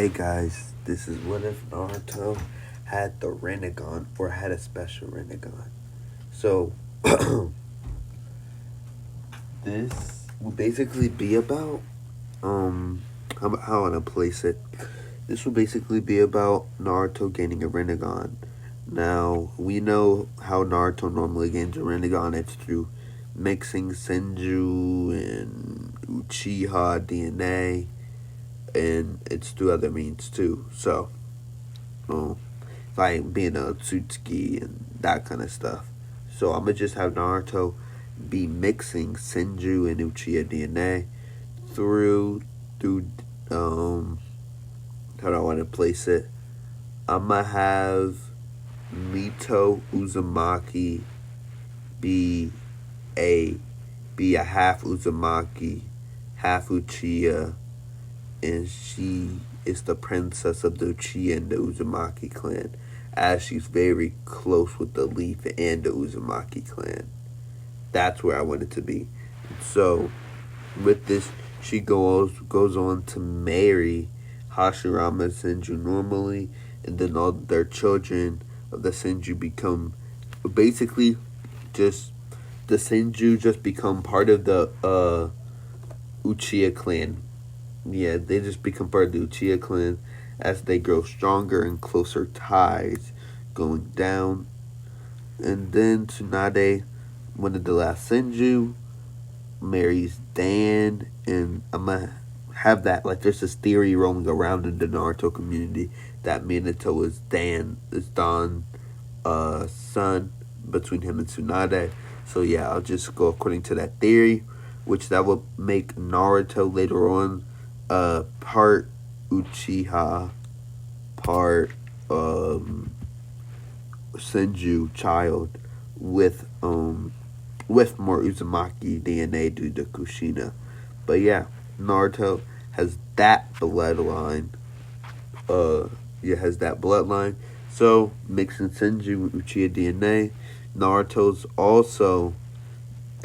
Hey guys, this is what if Naruto had the Rinnegan or had a special Rinnegan. So this will basically be about how I wanna place it. This will basically be about Naruto gaining a Rinnegan. Now we know how Naruto normally gains a Rinnegan. It's through mixing Senju and Uchiha DNA, and it's through other means too. So um, like being a Tsutsuki and that kind of stuff. So I'm gonna just have Naruto be mixing Senju and Uchiha DNA through how do I want to place it? I'm gonna have Mito Uzumaki be a be a half Uzumaki, half Uchiha, and she is the princess of the Uchiha and the Uzumaki clan, as she's very close with the Leaf and the Uzumaki clan. That's where I want it to be. So, with this, she goes on to marry Hashirama and Senju normally, and then all their children of the Senju become basically just the Senju just become part of the Uchiha clan. Yeah, they just become part of the Uchiha clan as they grow stronger and closer ties going down. And then Tsunade, one of the last Senju, marries Dan, and I'm gonna have that like there's this theory roaming around in the Naruto community that Minato is Dan's son between him and Tsunade. So yeah, I'll just go according to that theory, which that would make Naruto later on part Uchiha, part Senju child with more Uzumaki DNA due to Kushina. But yeah, Naruto has that bloodline. Has that bloodline. So mixing Senju with Uchiha DNA, Naruto's also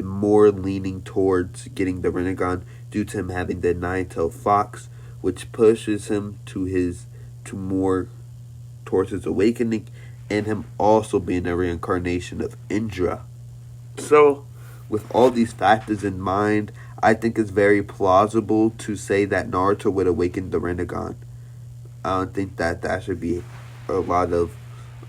more leaning towards getting the Rinnegan due to him having the nine-tailed fox, which pushes him to more towards his awakening, and him also being a reincarnation of Indra. So, with all these factors in mind, I think it's very plausible to say that Naruto would awaken the Rinnegan. I don't think that should be a lot of.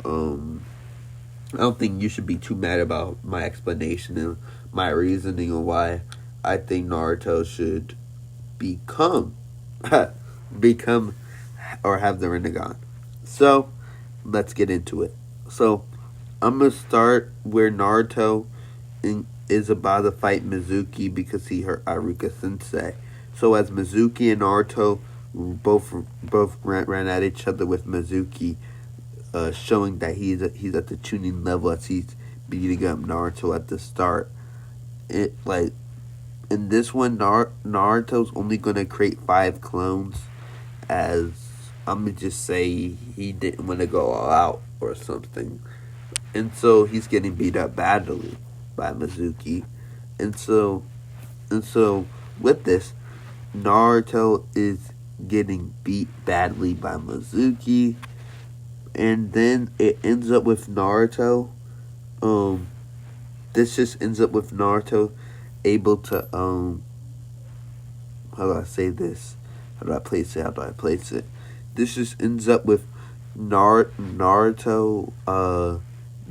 I don't think you should be too mad about my explanation and my reasoning on why I think Naruto should become become or have the Rinnegan. So let's get into it. So I'm gonna start where Naruto is about to fight Mizuki because he hurt Iruka Sensei. So as Mizuki and Naruto both ran at each other with Mizuki, showing that he's at the tuning level as he's beating up Naruto at the start. It like in this one, Naruto's only gonna create 5 clones, as I'm gonna just say he didn't want to go all out or something, and so he's getting beat up badly by Mizuki, and so with this, Naruto is getting beat badly by Mizuki, and then it ends up with Naruto. This just ends up with Naruto able to how do I say this? How do I place it? How do I place it? This just ends up with Naruto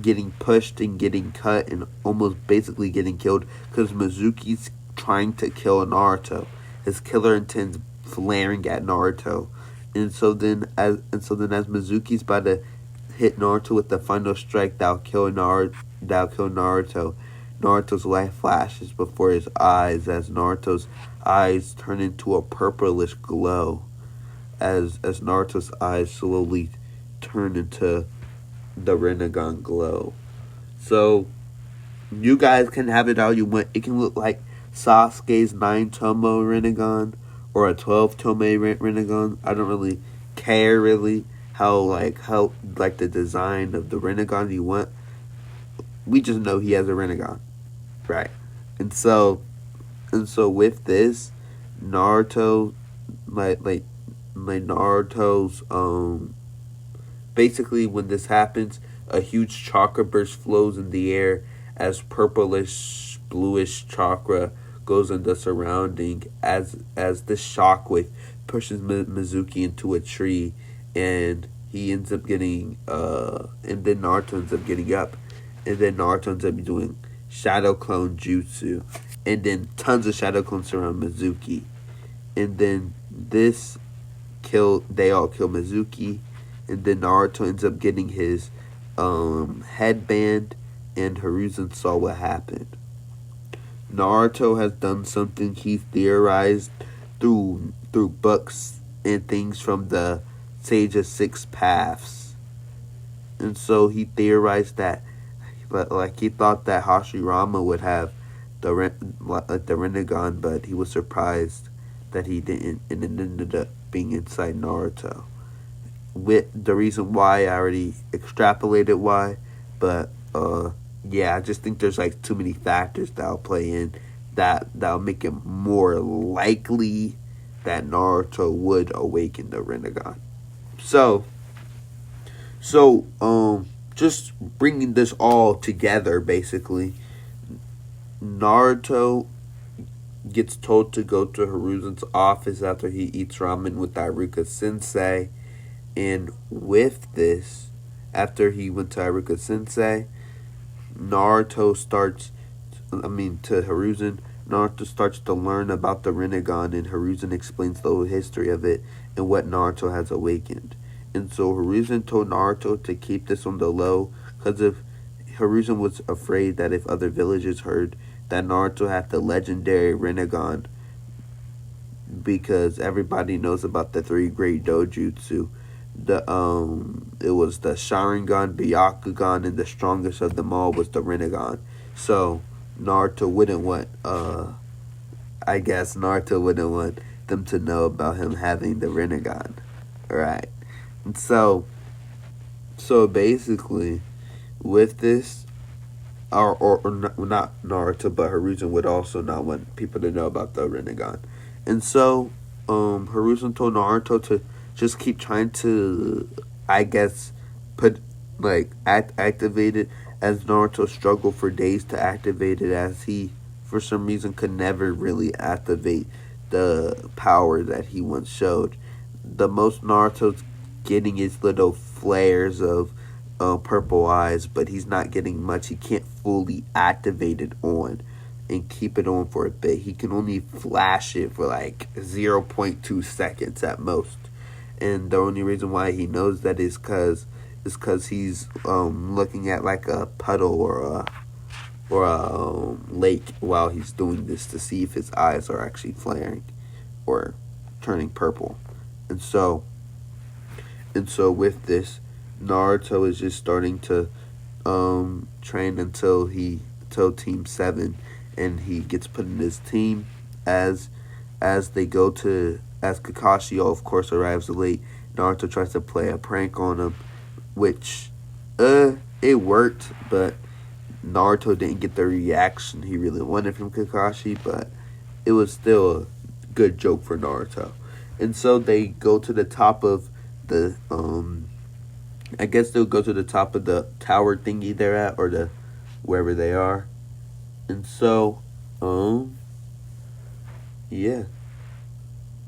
getting pushed and getting cut and almost basically getting killed because Mizuki's trying to kill Naruto. His killer intent's flaring at Naruto. And so then as Mizuki's about to hit Naruto with the final strike that'll kill Naruto, Naruto's light flashes before his eyes as Naruto's eyes turn into a purplish glow as Naruto's eyes slowly turn into the Rinnegan glow. So you guys can have it how you want. It can look like Sasuke's 9-Tomo Rinnegan or a 12-Tome Rinnegan. I don't really care really how the design of the Rinnegan you want. We just know he has a Rinnegan, right? And so with this, Naruto like Naruto's basically when this happens, a huge chakra burst flows in the air as purplish bluish chakra goes in the surrounding as this shockwave pushes Mizuki into a tree, and he ends up getting and then Naruto ends up getting up, and then Naruto ends up doing shadow clone jutsu, and then tons of shadow clones surround Mizuki, and then they all kill Mizuki, and then Naruto ends up getting his headband, and Hiruzen saw what happened. Naruto has done something he theorized through books and things from the Sage of Six Paths, and so he theorized that, like he thought that Hashirama would have the Rinnegan, but he was surprised that he didn't, and it ended up being inside Naruto. With the reason why I already extrapolated why, but yeah, I just think there's like too many factors that'll play in that'll make it more likely that Naruto would awaken the Rinnegan. So just bringing this all together, basically, Naruto gets told to go to Hiruzen's office after he eats ramen with Iruka Sensei. And with this, after he went to Iruka Sensei, to Hiruzen, Naruto starts to learn about the Rinnegan, and Hiruzen explains the whole history of it and what Naruto has awakened. And so Hiruzen told Naruto to keep this on the low, because if Hiruzen was afraid that if other villagers heard that Naruto had the legendary Rinnegan, because everybody knows about the three great dojutsu. It was the Sharingan, Byakugan, and the strongest of them all was the Rinnegan. So Naruto wouldn't want them to know about him having the Rinnegan. Right. And so basically with this, or not Naruto, but Hiruzen would also not want people to know about the Rinnegan. And so Hiruzen told Naruto to just keep trying to, I guess, activate it, as Naruto struggled for days to activate it, as he, for some reason, could never really activate the power that he once showed. The most Naruto's getting is little flares of purple eyes, but he's not getting much. He can't fully activate it on and keep it on for a bit. He can only flash it for like 0.2 seconds at most. And the only reason why he knows that is because he's looking at like a puddle or a lake while he's doing this, to see if his eyes are actually flaring or turning purple. And so with this, Naruto is just starting to train until Team 7, and he gets put in his team as Kakashi, of course, arrives late. Naruto tries to play a prank on him, which it worked, but Naruto didn't get the reaction he really wanted from Kakashi, but it was still a good joke for Naruto. And so they go to the top of the I guess they'll go to the top of the tower thingy they're at, or the wherever they are. And so yeah.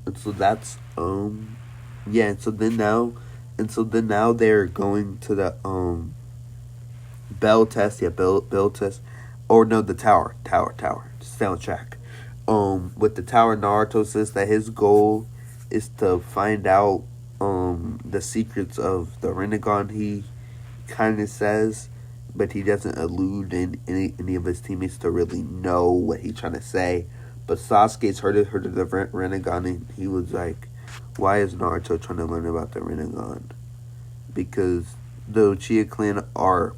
And so that's yeah, and so then now they're going to the bell test, bell test, or no, the tower, soundtrack. With the tower, Naruto says that his goal is to find out the secrets of the Rinnegan, he kind of says, but he doesn't allude any of his teammates to really know what he's trying to say. But Sasuke's heard of the Rinnegan, and he was like, why is Naruto trying to learn about the Rinnegan? Because the Uchiha clan are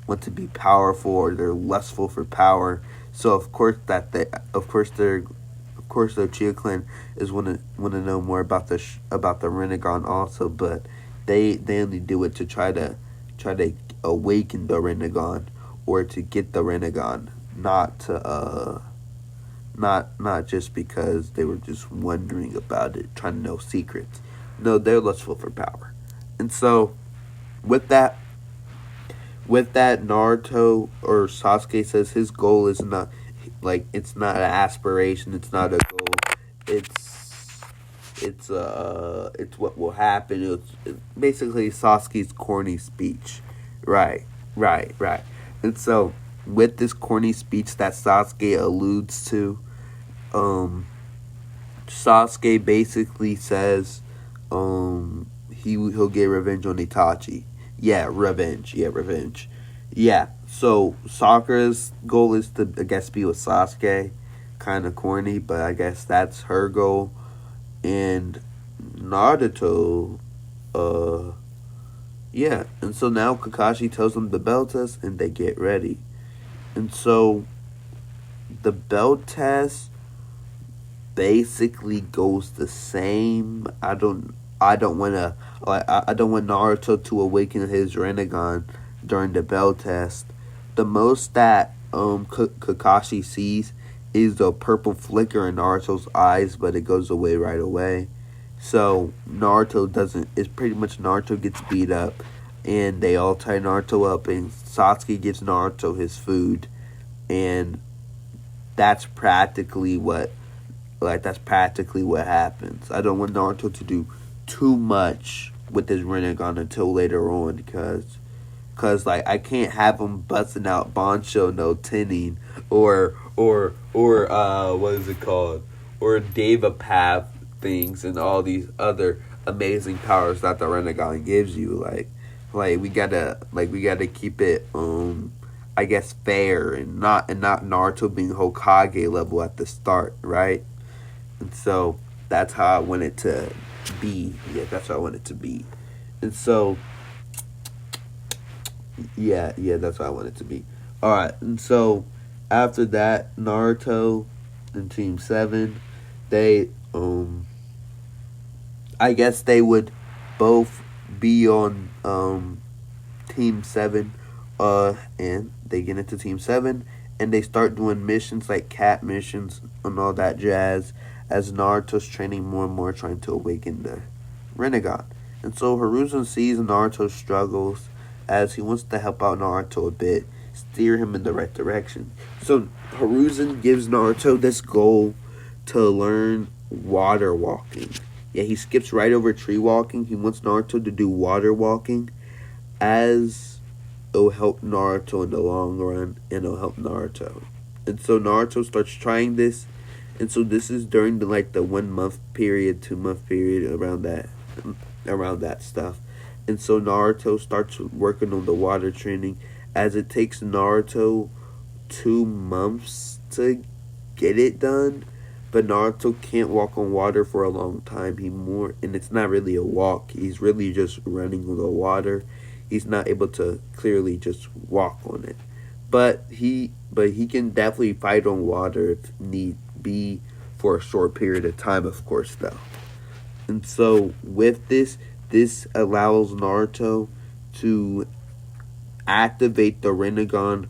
want to be powerful, or they're lustful for power. So of course the Uchiha clan is want to know more about the Rinnegan also, but they only do it to try to awaken the Rinnegan, or to get the Rinnegan, not Not just because they were just wondering about it, trying to know secrets. No, they're lustful for power. And so with that Naruto or Sasuke says his goal is not like it's not an aspiration, it's not a goal. It's it's what will happen. It's basically Sasuke's corny speech. Right, right. And so with this corny speech that Sasuke alludes to, um Sasuke basically says he'll get revenge on Itachi. Yeah, revenge. Yeah, revenge. Yeah. So Sakura's goal is to, I guess, be with Sasuke. Kind of corny, but I guess that's her goal. And Naruto, yeah. And so now Kakashi tells them the bell test, and they get ready. And so the bell test basically goes the same. I don't want to I don't want Naruto to awaken his Rinnegan during the bell test. The most that Kakashi sees is the purple flicker in Naruto's eyes, but it goes away right away. So Naruto doesn't. It's pretty much Naruto gets beat up, and they all tie Naruto up, and Sasuke gives Naruto his food, and that's practically what happens. I don't want Naruto to do too much with his Rinnegan until later on, because like I can't have him busting out Bancho no Tinning or what is it called, or Deva Path things and all these other amazing powers that the Rinnegan gives you. Like we gotta keep it I guess fair, and not Naruto being Hokage level at the start, right? And so that's how I want it to be. Yeah, that's how I want it to be. And so yeah, that's how I want it to be. Alright, and so after that, Naruto and Team 7, they I guess they would both be on Team 7, and they get into Team 7, and they start doing missions like cat missions and all that jazz, as Naruto's training more and more, trying to awaken the Rinnegan. And so Hiruzen sees Naruto's struggles, as he wants to help out Naruto a bit, steer him in the right direction. So Hiruzen gives Naruto this goal to learn water walking. Yeah, he skips right over tree walking. He wants Naruto to do water walking, as it'll help Naruto in the long run, and it'll help Naruto. And so Naruto starts trying this, and so this is during the 1 month period, 2 month period, around that stuff. And so Naruto starts working on the water training, as it takes Naruto 2 months to get it done. But Naruto can't walk on water for a long time. And it's not really a walk. He's really just running on the water. He's not able to clearly just walk on it. But he can definitely fight on water if need be, for a short period of time, of course, though. And so with this allows Naruto to activate the Rinnegan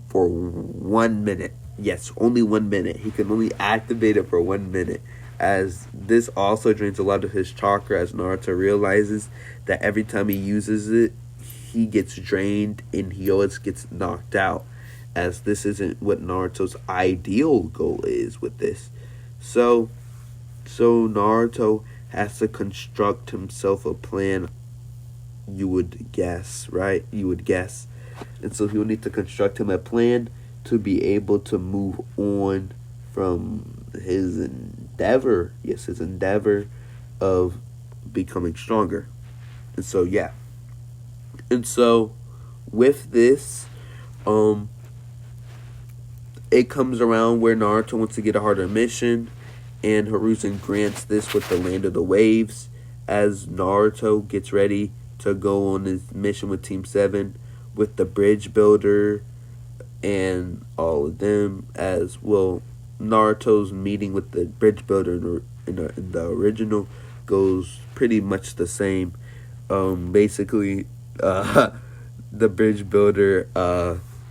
for 1 minute. Yes, only 1 minute. He can only activate it for 1 minute, as this also drains a lot of his chakra, as Naruto realizes that every time he uses it, he gets drained and he always gets knocked out, as this isn't what Naruto's ideal goal is with this. So Naruto has to construct himself a plan. You would guess, right? You would guess. And so he will need to construct him a plan to be able to move on from his endeavor. Yes, his endeavor of becoming stronger. And so, yeah. And so, with this, it comes around where Naruto wants to get a harder mission, and Hiruzen grants this with the Land of the Waves, as Naruto gets ready to go on his mission with Team 7 with the bridge builder and all of them, as well. Naruto's meeting with the bridge builder in the original goes pretty much the same. Basically, the bridge builder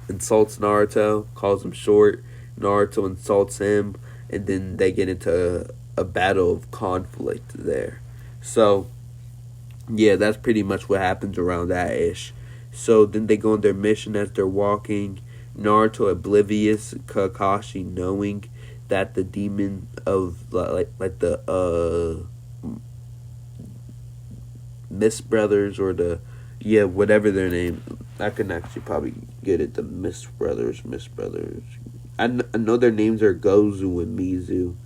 insults Naruto, calls him short, Naruto insults him, and then they get into a battle of conflict there. So yeah, that's pretty much what happens around that ish. So then they go on their mission as they're walking. Naruto oblivious, Kakashi knowing that the demon of like the Miss Brothers, or the, yeah, whatever their name. I can actually probably get it. The Miss Brothers, Miss Brothers. I know their names are Gozu and Mizu.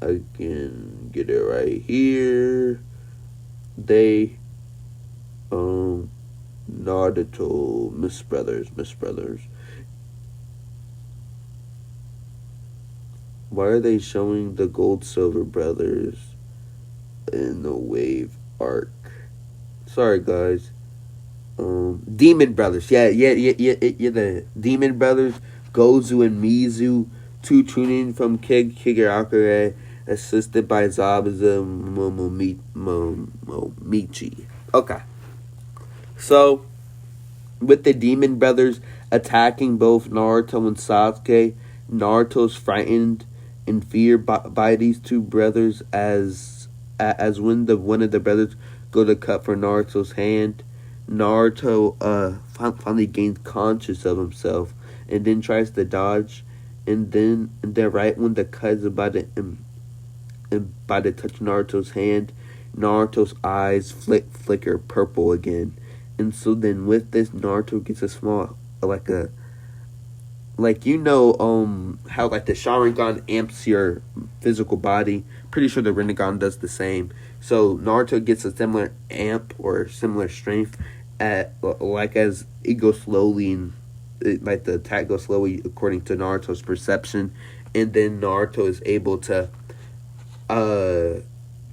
I can get it right here. They, Naruto, Miss Brothers, Miss Brothers. Why are they showing the Gold Silver Brothers in the Wave arc? Sorry, guys. Demon Brothers. Yeah. The Demon Brothers, Gozu and Mizu, two tuning from Kigaraku, assisted by Zabuza Momomichi. Okay. So, with the Demon Brothers attacking both Naruto and Sasuke, Naruto's frightened and feared by these two brothers as when one of the brothers go to cut for Naruto's hand. Naruto finally gains conscious of himself and then tries to dodge, and then right when the cut is about to touch Naruto's hand, Naruto's eyes flicker purple again. And so then with this, Naruto gets a small, how like the Sharingan amps your physical body. Pretty sure the Rinnegan does the same. So Naruto gets a similar amp or similar strength as it goes slowly, and like the attack goes slowly according to Naruto's perception, and then Naruto is able to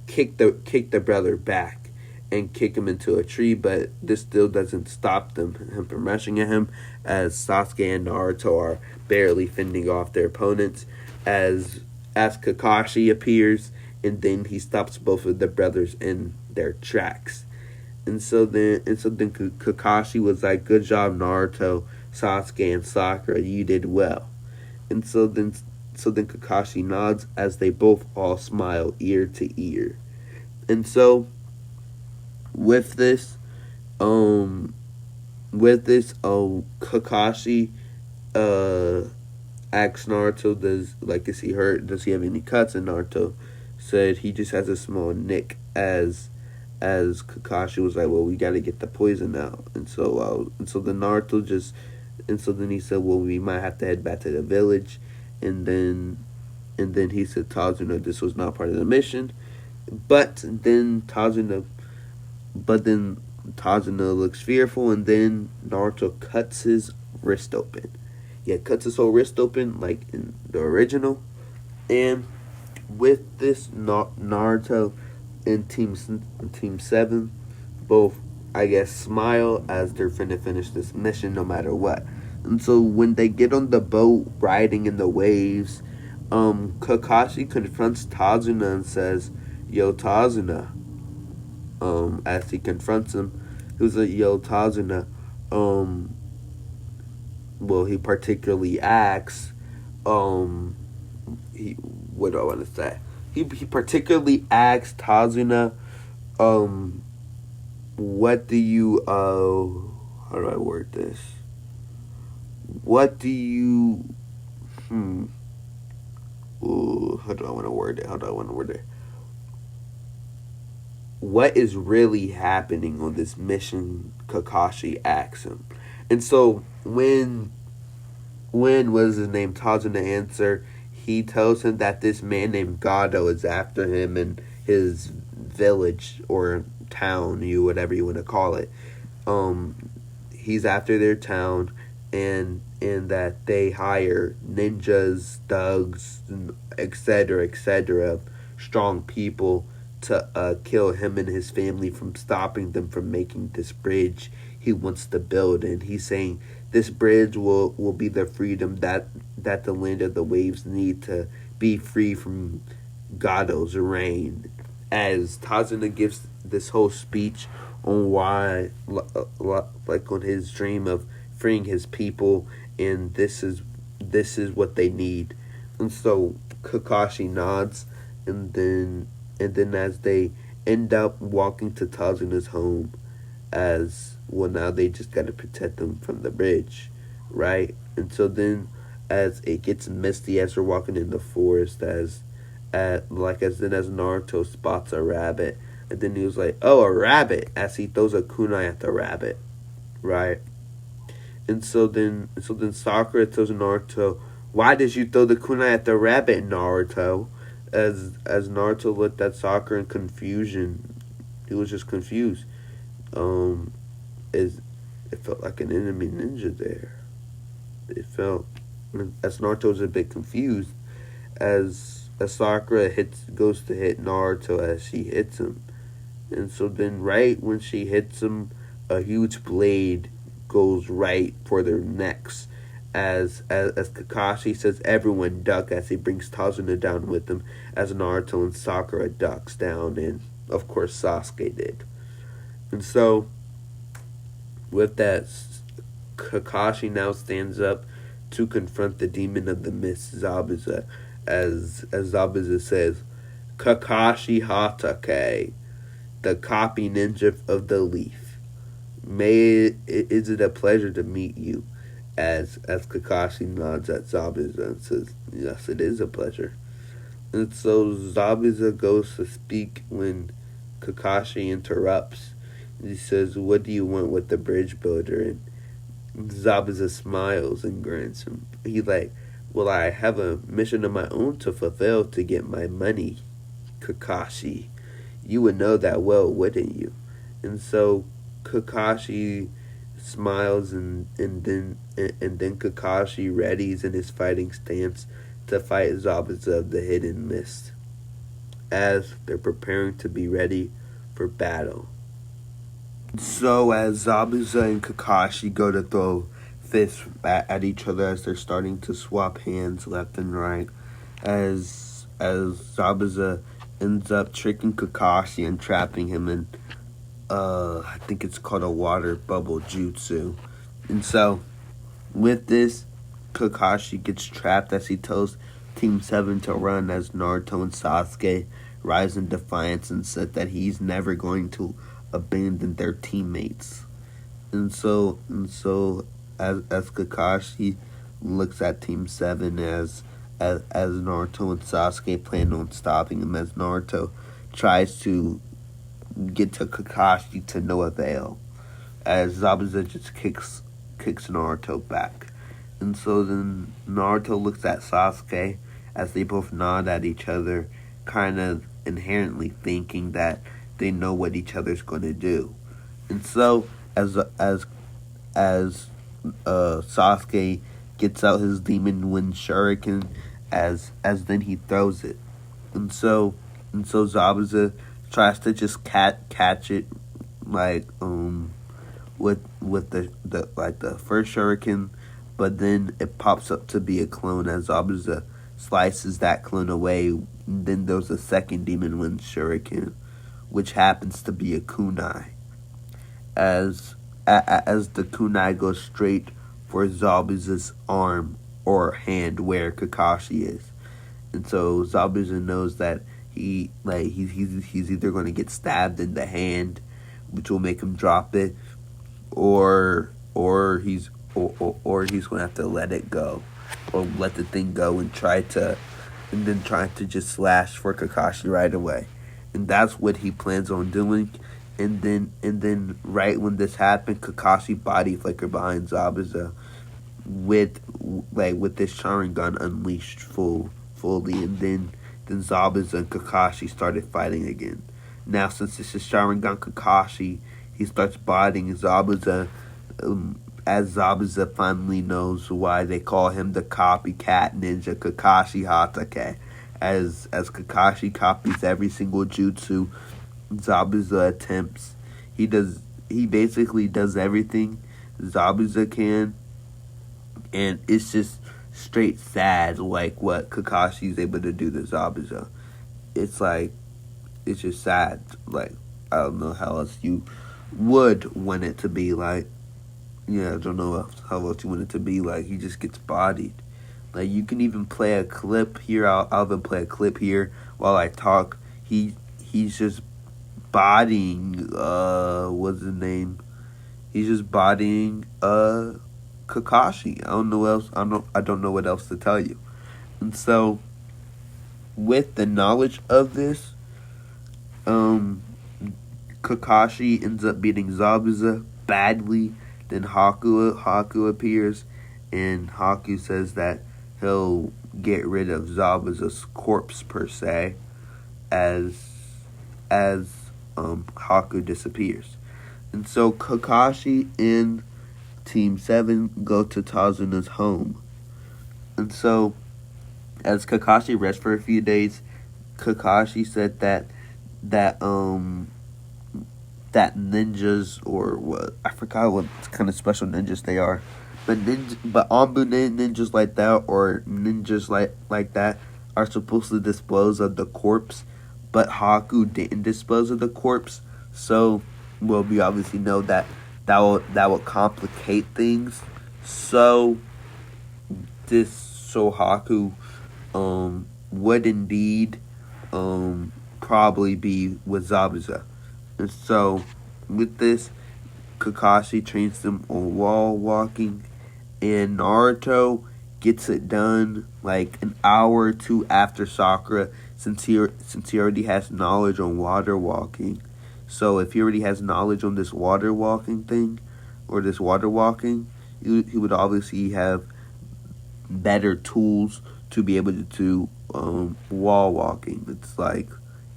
kick the brother back and kick him into a tree, but this still doesn't stop him from rushing at him, as Sasuke and Naruto are barely fending off their opponents, as Kakashi appears, and then he stops both of the brothers in their tracks. And so then Kakashi was like, "Good job, Naruto, Sasuke, and Sakura. You did well." And so then Kakashi nods as they both all smile ear to ear. And so with this, Kakashi asked Naruto, is he hurt? Does he have any cuts? And Naruto said he just has a small nick, as Kakashi was like, "Well, we got to get the poison out." And so then he said, "Well, we might have to head back to the village." And then he said, "Tazuna, this was not part of the mission." But then Tazuna looks fearful, and then Naruto cuts his wrist open. Yeah, cuts his whole wrist open like in the original. And with this, Naruto and Team 7 both, I guess, smile as they're finna finish this mission no matter what. And so when they get on the boat riding in the waves, Kakashi confronts Tazuna and says, "Yo, Tazuna." As he confronts him, he was like, "Yo, Tazuna." He particularly asks, what do I want to say? He particularly asked Tazuna, what do you, how do I word this? What do you, how do I want to word it? What is really happening on this mission? Kakashi asks him. And so when was his name, Tazuna answer, he tells him that this man named Gado is after him in his village or town, whatever you want to call it. He's after their town, and that they hire ninjas, thugs, etc., strong people to kill him and his family from stopping them from making this bridge he wants to build. And he's saying this bridge will be the freedom that the land of the waves need to be free from Gado's reign. As Tazuna gives this whole speech on why, on his dream of freeing his people and this is what they need. And so Kakashi nods, and then as they end up walking to Tazuna's home, as well, now they just got to protect them from the bridge, right? And so then, as it gets misty as they're walking in the forest, as Naruto spots a rabbit, and then he was like, "Oh, a rabbit!" as he throws a kunai at the rabbit, right? And so then Sakura tells Naruto, "Why did you throw the kunai at the rabbit, Naruto?" As Naruto looked at Sakura in confusion, he was just confused. Um, is it felt like an enemy ninja there. It felt as Naruto was a bit confused as Sakura goes to hit Naruto as she hits him. And so then right when she hits him, a huge blade goes right for their necks. As Kakashi says, everyone duck as he brings Tazuna down with him, as Naruto and Sakura ducks down, and of course Sasuke did. And so with that, Kakashi now stands up to confront the demon of the mist, Zabuza, as Zabuza says, "Kakashi Hatake, the copy ninja of the leaf. Is it a pleasure to meet you?" As Kakashi nods at Zabuza and says, "Yes, it is a pleasure." And so Zabuza goes to speak when Kakashi interrupts. He says, "What do you want with the bridge builder?" And Zabuza smiles and grins. And he's like, "Well, I have a mission of my own to fulfill to get my money, Kakashi. You would know that well, wouldn't you?" And so Kakashi smiles, and then Kakashi readies in his fighting stance to fight Zabuza of the Hidden Mist, as they're preparing to be ready for battle. So as Zabuza and Kakashi go to throw fists at each other as they're starting to swap hands left and right, as Zabuza ends up tricking Kakashi and trapping him in I think it's called a water bubble jutsu. And so with this, Kakashi gets trapped as he tells Team 7 to run, as Naruto and Sasuke rise in defiance and said that he's never going to abandon their teammates. And so as Kakashi looks at Team 7, as Naruto and Sasuke plan on stopping him, as Naruto tries to get to Kakashi to no avail, as Zabuza just kicks Naruto back. And so then Naruto looks at Sasuke as they both nod at each other, kind of inherently thinking that they know what each other's going to do. And so as Sasuke gets out his demon wind shuriken, as then he throws it. And so Zabuza tries to just catch it, like with the first shuriken, but then it pops up to be a clone as Zabuza slices that clone away. And then there's a second demon wind shuriken, which happens to be a kunai, as the kunai goes straight for Zabuza's arm or hand where Kakashi is. And so Zabuza knows that he's either going to get stabbed in the hand, which will make him drop it, or he's going to have to let it go, or let the thing go and try to just slash for Kakashi right away. And that's what he plans on doing. And then right when this happened, Kakashi body flicker behind Zabuza with this Sharingan unleashed fully, and then Zabuza and Kakashi started fighting again. Now, since this is Sharingan Kakashi, he starts bodying Zabuza, as Zabuza finally knows why they call him the copycat ninja Kakashi Hatake. As Kakashi copies every single jutsu Zabuza attempts, he basically does everything Zabuza can, and it's just straight sad, like what Kakashi's able to do to Zabuza. It's just sad. Like, I don't know how else you would want it to be like. yeah, I don't know how else you want it to be. Like, he just gets bodied. Like, you can even play a clip here. I'll even play a clip here while I talk. He's just bodying, what's his name? He's just bodying, Kakashi. I don't know what else to tell you. And so, with the knowledge of this, um, Kakashi ends up beating Zabuza badly. Then Haku appears, and Haku says that he'll get rid of Zabuza's corpse per se, as Haku disappears. And so Kakashi and Team 7 go to Tazuna's home. And so, as Kakashi rests for a few days, Kakashi said that that ninjas, or what, I forgot what kind of special ninjas they are, but Anbu ninjas like that, or ninjas like that, are supposed to dispose of the corpse, but Haku didn't dispose of the corpse. So, well, we obviously know that will complicate things. So Haku would indeed probably be with Zabuza. And so, with this, Kakashi trains them on wall walking, and Naruto gets it done like an hour or two after Sakura, since he already has knowledge on water walking. So if he already has knowledge on this water walking thing, or this water walking, he would obviously have better tools to be able to do wall walking. It's like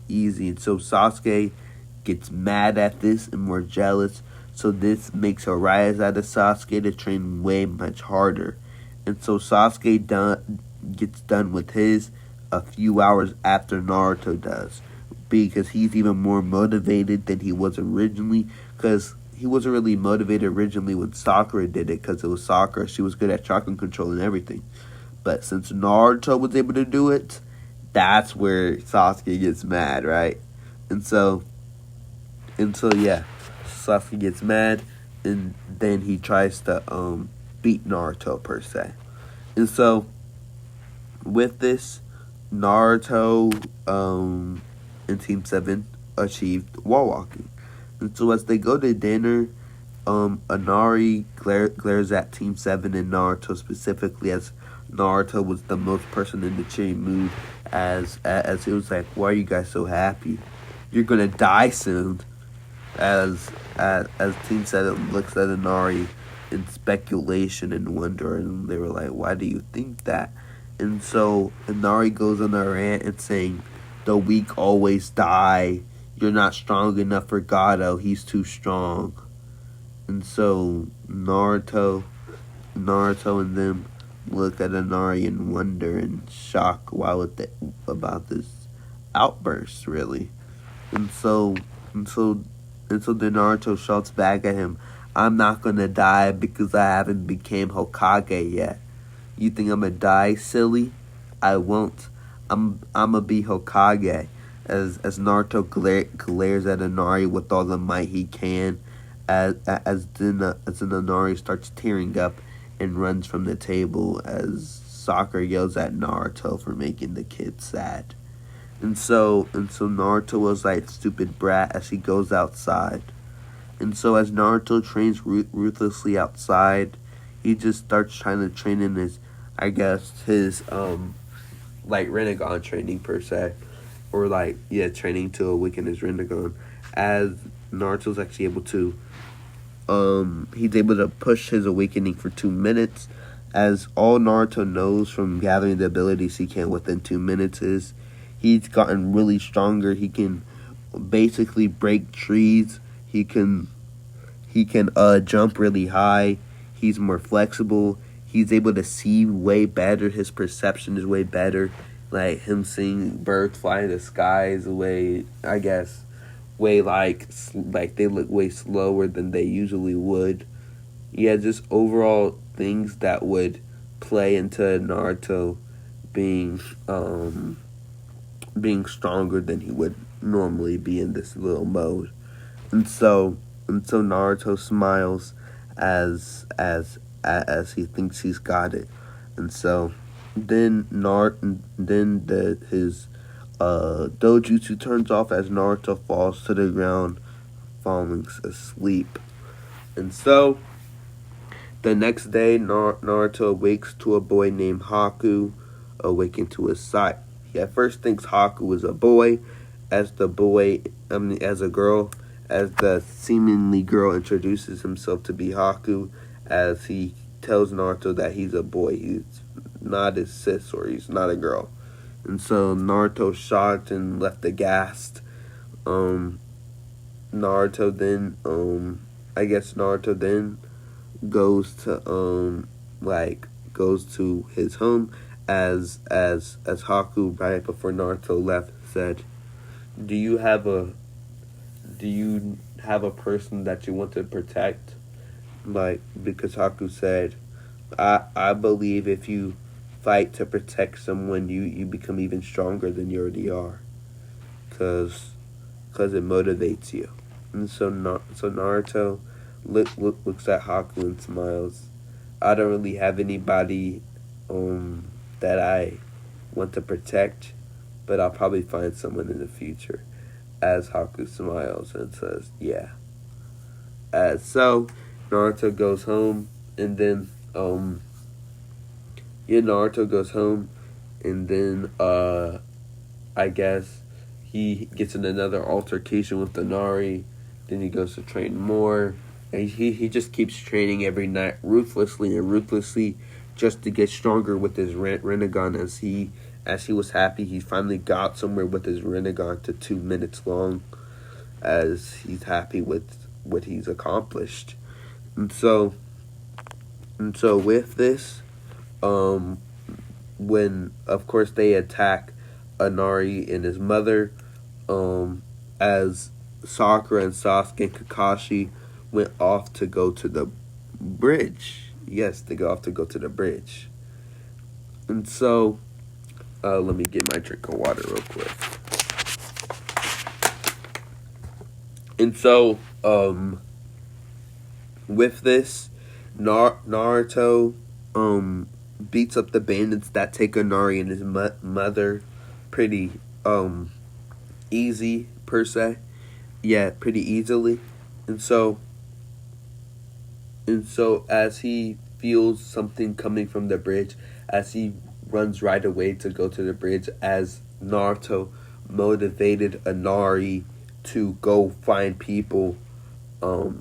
easy. And so Sasuke gets mad at this and more jealous. So this makes a rise out of Sasuke to train way much harder. And so Sasuke gets done with his a few hours after Naruto does, because he's even more motivated than he was originally, because he wasn't really motivated originally when Sakura did it, because it was Sakura. She was good at chakra control and everything. But since Naruto was able to do it, that's where Sasuke gets mad, right? And so yeah, Sasuke gets mad, and then he tries to beat Naruto per se. And so with this, Naruto and Team 7 achieved wall walking. And so as they go to dinner, Inari glares at Team 7 and Naruto specifically, as Naruto was the most person in the cheering mood, as he was like, "Why are you guys so happy? You're gonna die soon." As Team 7 looks at Inari in speculation and wonder, and they were like, "Why do you think that?" And so Inari goes on a rant and saying, "The weak always die. You're not strong enough for Gato. He's too strong." And so Naruto and them look at Inari in wonder and shock about this outburst, really. And so then Naruto shouts back at him, "I'm not gonna die because I haven't became Hokage yet. You think I'm gonna die, silly? I won't. I'm gonna be Hokage." As Naruto glares at Inari with all the might he can, as Inari starts tearing up and runs from the table, as Sakura yells at Naruto for making the kid sad. And so Naruto was like, "Stupid brat," as he goes outside. And so as Naruto trains ruthlessly outside, he just starts trying to train in his like Rinnegan training per se, or like training to awaken his Rinnegan. As Naruto's actually able to, he's able to push his awakening for 2 minutes. As all Naruto knows from gathering the abilities he can within 2 minutes is, he's gotten really stronger. He can basically break trees. He can jump really high. He's more flexible. He's able to see way better. His perception is way better. Like him seeing birds fly in the sky is way like they look way slower than they usually would. Yeah, just overall things that would play into Naruto being stronger than he would normally be in this little mode. And so Naruto smiles as he thinks he's got it. And so then his dojutsu turns off as Naruto falls to the ground, falling asleep. And so the next day, Naruto awakes to a boy named Haku awakened to his sight. He at first thinks Haku was a boy, as a girl, as the seemingly girl introduces himself to be Haku, as he tells Naruto that he's a boy, he's not his sis, or he's not a girl. And so Naruto shocked and left aghast. Naruto then goes to his home, as Haku, right before Naruto left, said, Do you have a person that you want to protect? Because Haku said, I believe if you fight to protect someone, you become even stronger than you already are, because it motivates you. And so Naruto looks at Haku and smiles. I don't really have anybody that I want to protect, but I'll probably find someone in the future. As Haku smiles and says, yeah. So Naruto goes home, and then I guess he gets in another altercation with the Nari. Then he goes to train more, and he just keeps training every night ruthlessly just to get stronger with his Rinnegan. As he was happy he finally got somewhere with his Rinnegan to 2 minutes long, as he's happy with what he's accomplished. And so with this, when of course they attack Inari and his mother, as Sakura and Sasuke and Kakashi went off to go to the bridge. Yes, they go off to go to the bridge. And so, let me get my drink of water real quick. And so, with this, Naruto beats up the bandits that take Inari and his mother pretty easy, per se. Yeah, pretty easily. And so as he feels something coming from the bridge, as he runs right away to go to the bridge, as Naruto motivated Inari to go find people to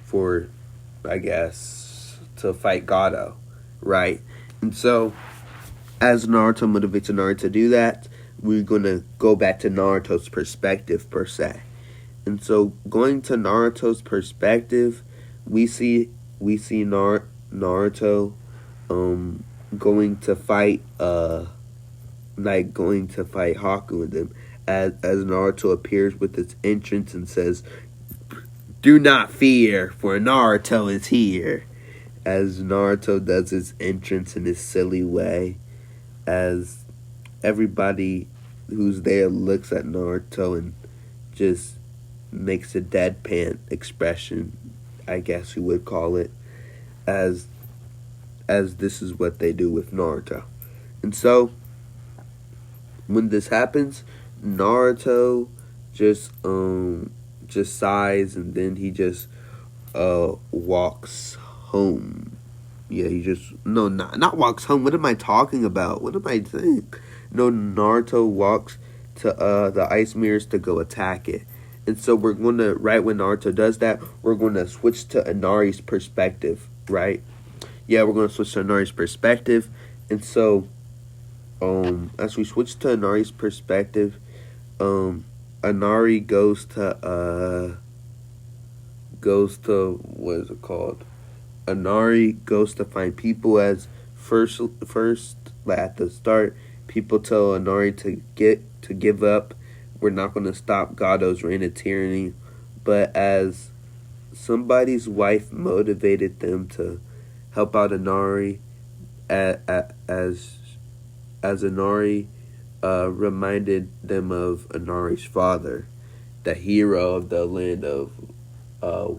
for, I guess, to fight Gato, right? And so as Naruto motivates Naruto to do that, we're going to go back to Naruto's perspective, per se. And so going to Naruto's perspective, we see Naruto going to fight Haku and them, as Naruto appears with his entrance and says, "Do not fear, for Naruto is here." As Naruto does his entrance in his silly way, as everybody who's there looks at Naruto and just makes a deadpan expression, I guess you would call it, as this is what they do with Naruto. And so when this happens, Naruto just sighs, and then he just walks home. Yeah, not walks home. What am I talking about? What am I saying? No, Naruto walks to the ice mirrors to go attack it. And so we're going to, right when Naruto does that, we're going to switch to Inari's perspective, right? Yeah, we're going to switch to Inari's perspective. And so, as we switch to Inari's perspective, Inari goes to, what is it called? Inari goes to find people, as first at the start, people tell Inari to give up. We're not going to stop Gato's reign of tyranny. But as somebody's wife motivated them to help out Inari, as Inari reminded them of Inari's father, the hero of the land of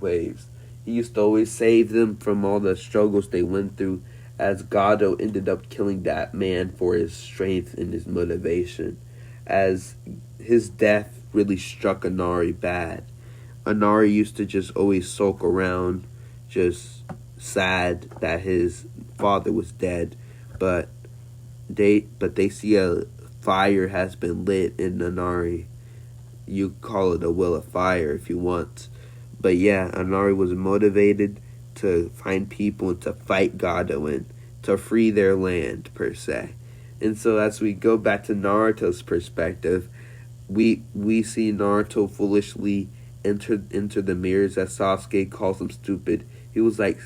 waves. He used to always save them from all the struggles they went through, as Gado ended up killing that man for his strength and his motivation, as his death really struck Anari bad. Anari used to just always sulk around, just sad that his father was dead, but they see a fire has been lit in Anari. You call it a will of fire if you want. But yeah, Anari was motivated to find people and to fight Gado and to free their land, per se. And so as we go back to Naruto's perspective, we see Naruto foolishly enter the mirrors as Sasuke calls him stupid. He was like,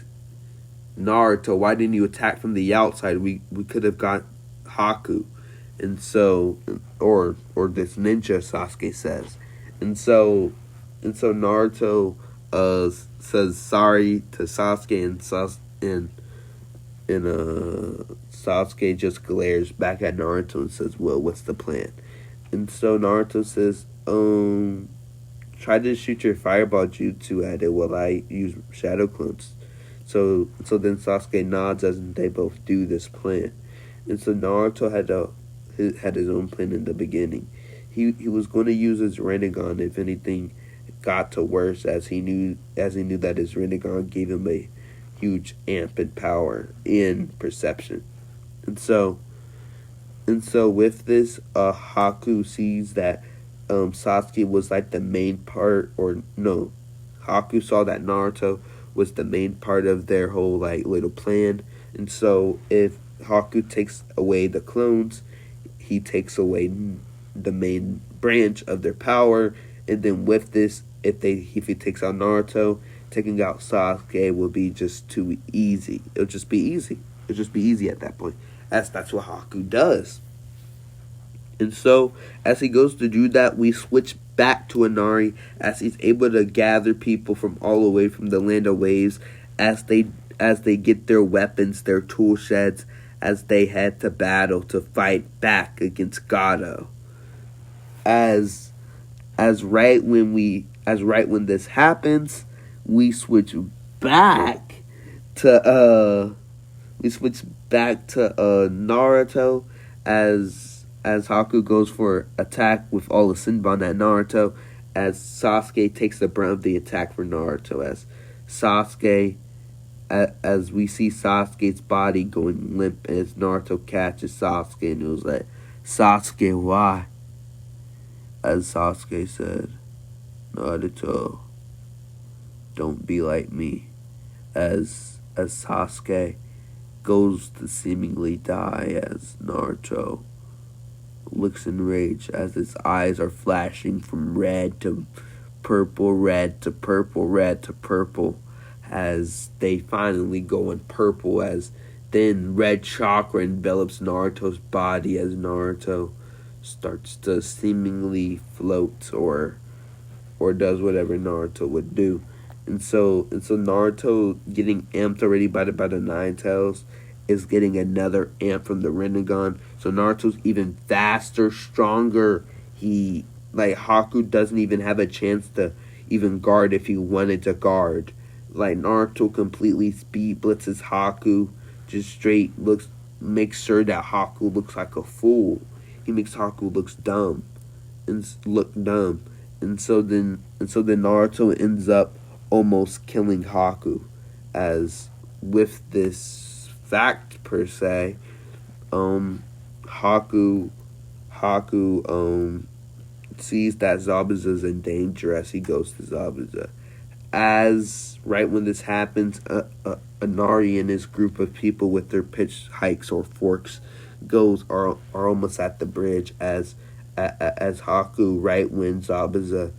Naruto, why didn't you attack from the outside? We could have got Haku. And so, or this ninja, Sasuke says. And so Naruto says sorry to Sasuke, and Sasuke just glares back at Naruto and says, well, what's the plan? And so Naruto says, try to shoot your fireball jutsu at it while I use shadow clones. So then Sasuke nods as they both do this plan. And so Naruto had his own plan in the beginning. He was going to use his Rinnegan if anything got to worse, as he knew that his Rinnegan gave him a huge amp in power in perception. And so with this, Haku sees that Sasuke was like the main part, or no, Haku saw that Naruto was the main part of their whole like little plan. And so if Haku takes away the clones, he takes away the main branch of their power. And then with this, if he takes out Naruto, taking out Sasuke will be just too easy. It'll just be easy. It'll just be easy at that point. That's what Haku does. And so, as he goes to do that, we switch back to Anari as he's able to gather people from all the way from the land of waves as they get their weapons, their tool sheds, as they head to battle to fight back against Gado. As right when this happens, we switch back to Naruto as Haku goes for attack with all the Senbon at Naruto, as Sasuke takes the brunt of the attack for Naruto, as we see Sasuke's body going limp as Naruto catches Sasuke, and it was like, Sasuke, why? As Sasuke said, Naruto, don't be like me. As Sasuke goes to seemingly die, as Naruto looks in rage as his eyes are flashing from red to purple, red to purple, red to purple, as they finally go in purple, as then red chakra envelops Naruto's body as Naruto starts to seemingly float or does whatever Naruto would do. And so Naruto, getting amped already by the Nine Tails, is getting another amp from the Rinnegan. So Naruto's even faster, stronger. Haku doesn't even have a chance to even guard if he wanted to guard. Like, Naruto completely speed blitzes Haku, just straight makes sure that Haku looks like a fool. He makes Haku look dumb. And so then Naruto ends up almost killing Haku, as with this fact per se, Haku sees that Zabuza's in danger as he goes to Zabuza. As right when this happens, Anari and his group of people with their pitch hikes or forks are almost at the bridge as Haku, right when Zabuza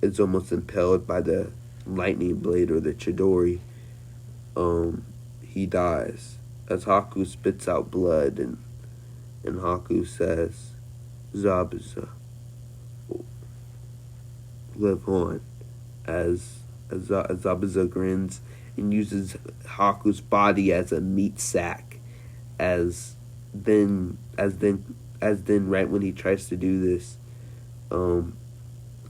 is almost impaled by the lightning blade or the Chidori, he dies. As Haku spits out blood, and Haku says, Zabuza, live on. As Zabuza grins and uses Haku's body as a meat sack. As then right when he tries to do this,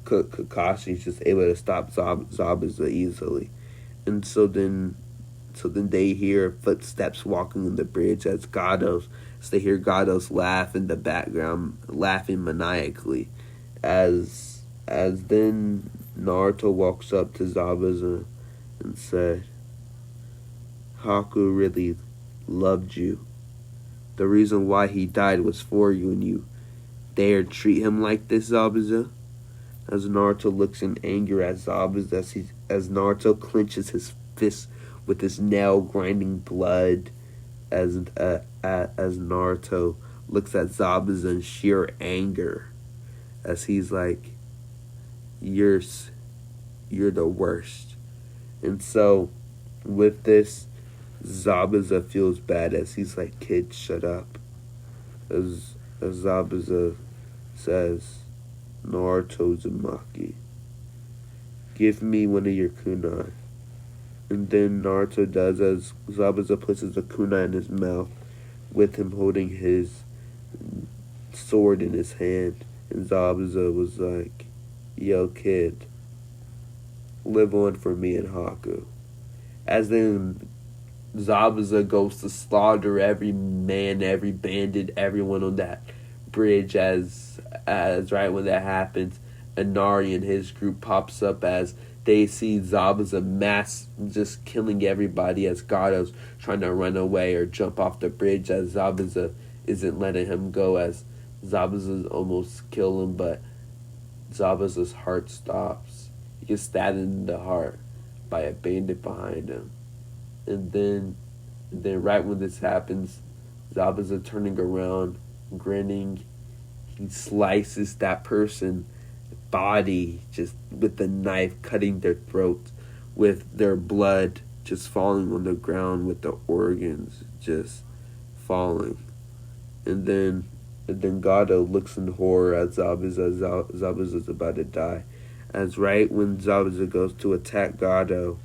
Kakashi's just able to stop Zabuza easily. And so then they hear footsteps walking on the bridge as they hear Gatos laugh in the background, laughing maniacally. As then Naruto walks up to Zabuza and said, Haku really loved you. The reason why he died was for you, and you dare treat him like this, Zabuza? As Naruto looks in anger at Zabuza, as Naruto clenches his fist with his nail grinding blood, as Naruto looks at Zabuza in sheer anger, as he's like, you're the worst. And so with this, Zabuza feels bad as he's like, kid, shut up. As Zabuza says, Naruto Uzumaki, give me one of your kunai. And then Naruto does, as Zabuza places a kunai in his mouth, with him holding his sword in his hand. And Zabuza was like, yo, kid, live on for me and Haku. As then Zabuza goes to slaughter every man, every bandit, everyone on that bridge. As right when that happens, Inari and his group pops up as they see Zabuza mass just killing everybody, as Gato's trying to run away or jump off the bridge, as Zabuza isn't letting him go, as Zabuza's almost kill him, but Zabuza's heart stops. He gets stabbed in the heart by a bandit behind him. And then right when this happens, Zabuza turning around, grinning, he slices that person's body just with the knife, cutting their throats, with their blood just falling on the ground, with the organs just falling. And then Gato looks in horror at Zabuza's about to die. As right when Zabuza goes to attack Gato,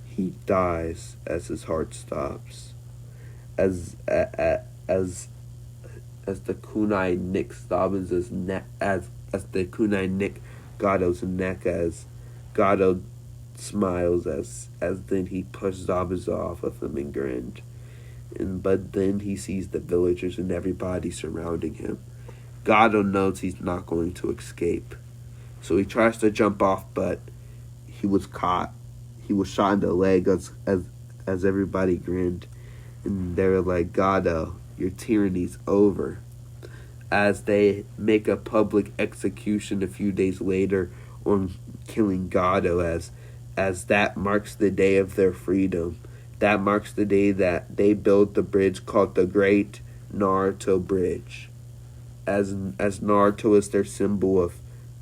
he dies as his heart stops. As the kunai nicks Zabuza's neck, as the kunai nick Gato's neck, as Gato smiles, as then he pushed Zabuza off of him and grinned. But then he sees the villagers and everybody surrounding him. Gato knows he's not going to escape, so he tries to jump off, but he was caught. He was shot in the leg as everybody grinned, and they were like, Gato, your tyranny's over. As they make a public execution a few days later on killing Gato, as that marks the day of their freedom. That marks the day that they built the bridge called the Great Naruto Bridge. As Naruto is their symbol of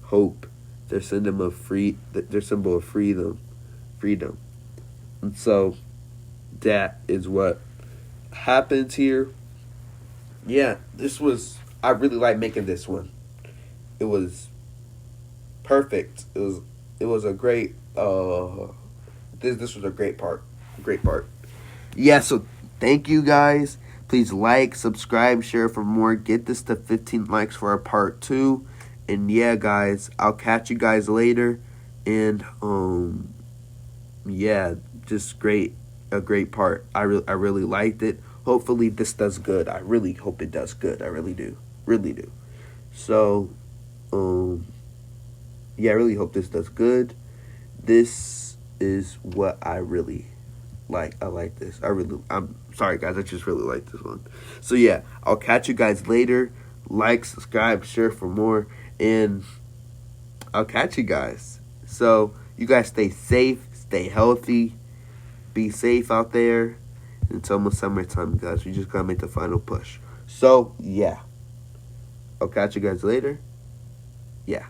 hope, their symbol of freedom. And so that is what happens here. Yeah, I really like making this one. It was perfect. It was a great this was a great part. Yeah, so thank you guys. Please like, subscribe, share for more. Get this to 15 likes for our part 2. And yeah, guys, I'll catch you guys later. And yeah, just a great part. I really liked it. Hopefully this does good. I really hope it does good. I really do. So yeah, I really hope this does good. This is what I really like. I like this. I'm sorry guys, I just really like this one. So yeah, I'll catch you guys later. Like, subscribe, share for more, and I'll catch you guys. So you guys stay safe, stay healthy, be safe out there. It's almost summertime, guys. We just gotta make the final push. So yeah, I'll catch you guys later. Yeah.